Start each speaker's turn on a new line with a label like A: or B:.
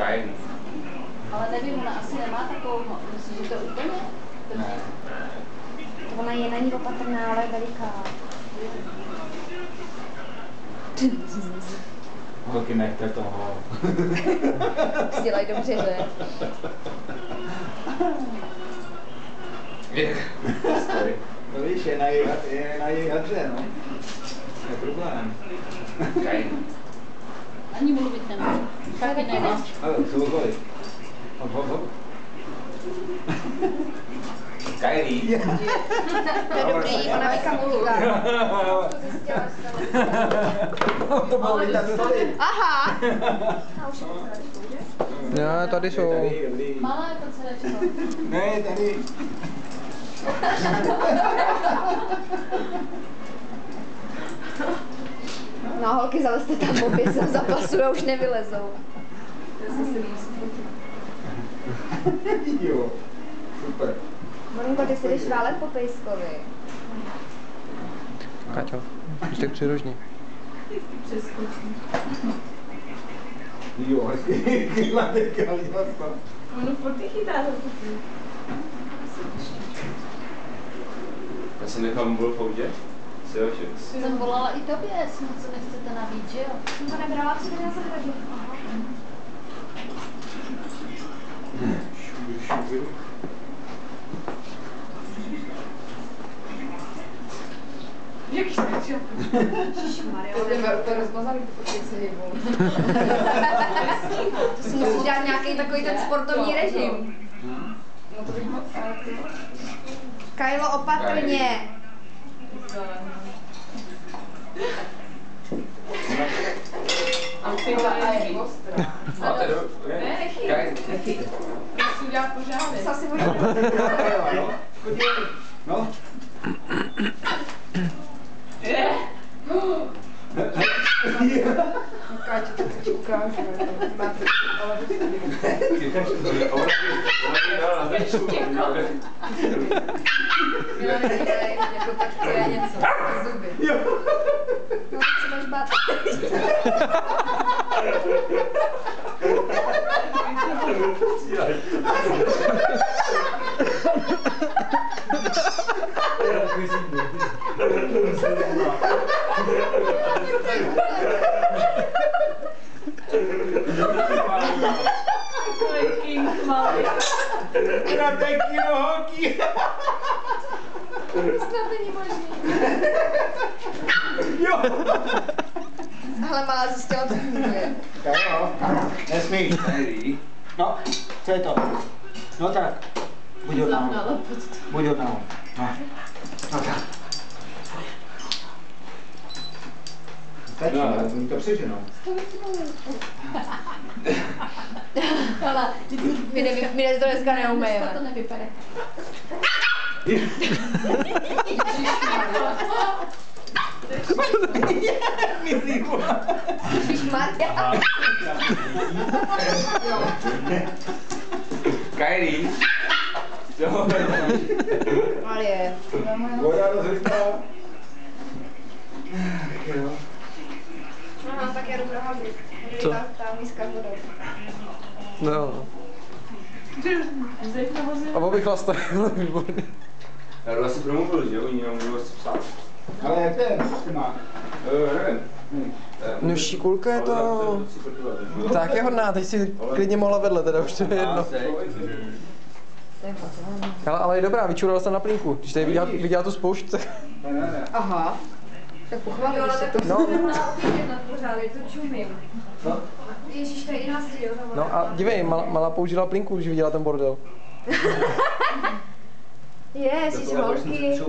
A: Kain.
B: Ale nevím, ona asi nemá takovou, myslíš, že to úplně?
A: Ne.
C: Ona je na ní opatrná, ale veliká.
A: Holky nechte toho.
C: Dělají dobře, že?
A: No víš, je na její hadře, no. Je problém. Kain.
B: Ani mluvit nemůžu. Taky ne.
A: Ale jsou zvolit. Hop, hop, hop. Kylie.
C: To je dobrý, ona někam mluvila.
A: To bylo vidět tady.
C: Aha!
D: Ne, tady jsou.
B: Malé to celečko.
A: Ne, tady.
C: No holky, zalezte tam popis, zapasují a už nevylezou.
A: Jo, super.
C: Malinko, ty si jdeš válet po pejskovi.
D: Kaťo, jste přirožní.
A: Jo, hezky. Mladečka, viděla jsi to?
B: Ono furt ty chytá to kupu.
E: Já jsem nechal mobil v autě.
B: Jsem volala i tobě, jestli něco nechcete nabít, že jo?
C: Jsem to nebrala, co mě na zahradě.
B: Jaký jsi to?
C: Ježišmarja, to rozmazali ty počíce hybou. To si musíš dát nějaký takový ten sportovní režim. No to bych moc... Kajlo, opatrně.
B: A ty je ostrá.
E: Máte do...
B: Ne, nechyt. Musí udělat pořádek.
C: Co si budeš?
A: No.
C: Káťo, to ti ukážu. Máte, ale jako tak to je něco. Zuby. No, tak se máš bát.
B: Takový king malý.
A: Na taky nohoký.
C: Snad není možný.
A: Jo.
C: Hele, malá zjistila, co funguje.
A: Jo, nesmíš. No, co je to? No tak. Buď od nahoru. Buď od nahoru. No tak. Stačí, ale oni to přeženou.
C: Hele, my to dneska neumejeme.
B: To nevypadá.
C: Ježišmarja.
E: Kylie. Jo.
C: Marie.
A: Voda rozhlídá. Jo.
C: Aha, tak já jdu pro habu.
D: Co?
C: Ta míska s vodou.
D: No jo. A abych vás tady výborný.
E: Já jdu asi pro mobil, že jo? Oni nám budou asi psát.
A: Ale jak to má?
E: Nevím.
D: No šikulka je to... Tak je hodná, teď si klidně mohla vedle, teda už to je jedno. Ale je dobrá, vyčural jsem na plínku. Když tady viděla tu spoušť, tak...
A: Ne.
C: Aha. Tak pochválil se to.
D: No.
C: To čumím. Ježíš, to je 11, jo?
D: No a dívej, malá použila plínku, když viděla ten bordel.
C: Ježíš, holky.